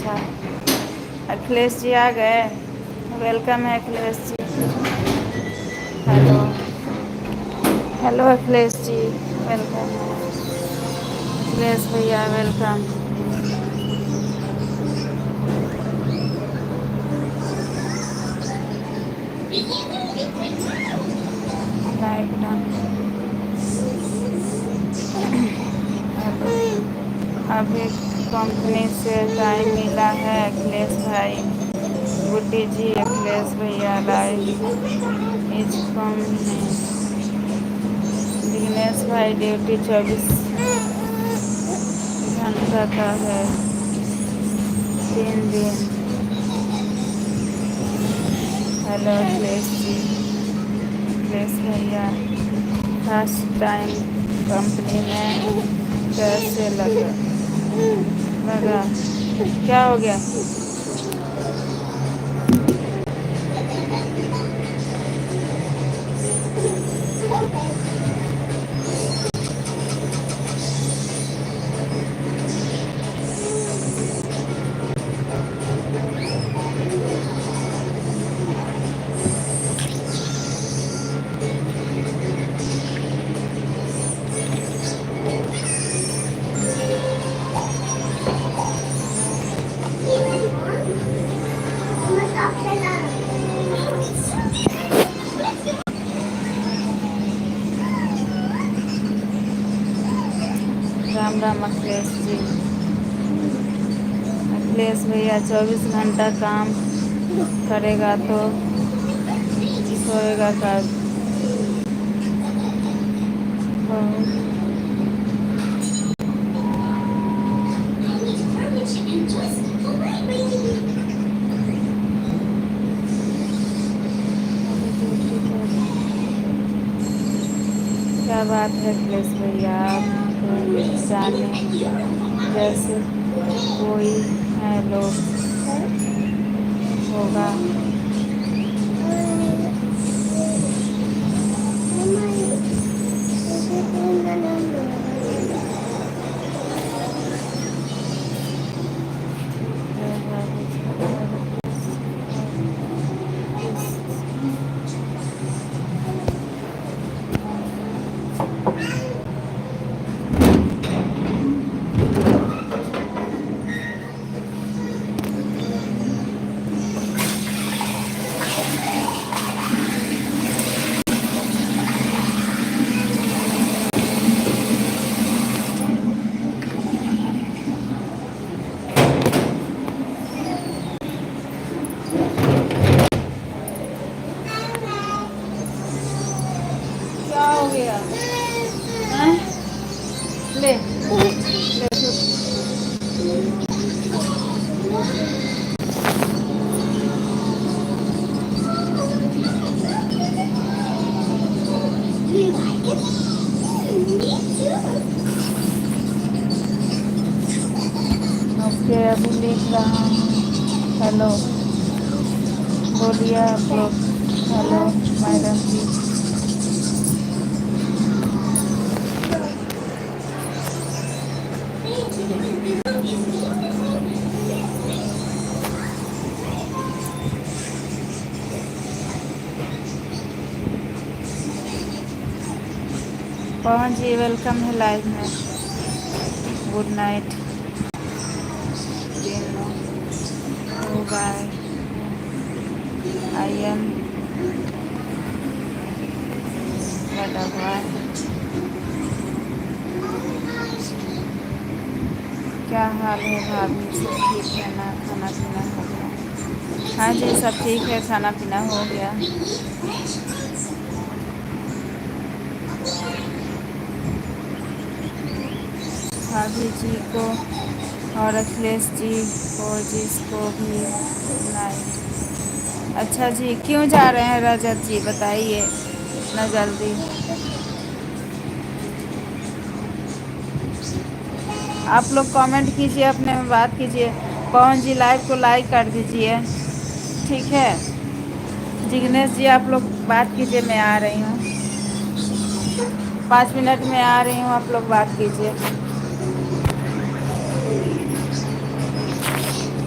अच्छा, अखिलेश जी आ गए। वेलकम है Akhilesh ji. Hello. Hello Akhilesh ji, welcome है। अखिलेश भैया वेलकम। Like done. हेलो। अभी कंपनी से टाइम मिला है अखिलेश भाई। गुड्डी जी, अखिलेश भैया लाइव इज कम है। दिग्नेश भाई ड्यूटी 24 घंटा का है, 3 दिन। हेलो अखिलेश जी, अखिलेश भैया। फर्स्ट टाइम कंपनी में कैसे लगा? क्या हो गया? राम राम अखिलेश जी। अखिलेश भैया 24 घंटा काम करेगा तो सोएगा कब? बहुत। अभी ड्यूटी पर। क्या बात है अखिलेश भैया, आप जाने जैसे कोई है लोग होगा। क्या हो गया? हैं? ले ले ओके, अभी लिख रहा हूँ। हेलो, बोलिए आप लोग। Hello madam ji. Pawan ji welcome है लाइव में। Good night. Bye. I am Bhagwan. क्या हाल है भाभी? सब ठीक है ना? खाना पीना हो गया? हाँ जी सब ठीक है, खाना पीना हो गया। भाभी जी को और अखिलेश जी को, जिसको भी नहीं। अच्छा जी, क्यों जा रहे हैं रजत जी, बताइए इतना जल्दी। आप लोग कमेंट कीजिए, अपने में बात कीजिए। पवन जी लाइव को लाइक कर दीजिए, ठीक है। जिग्नेश जी आप लोग बात कीजिए, मैं आ रही हूँ। 5 मिनट में आ रही हूँ, आप लोग बात कीजिए।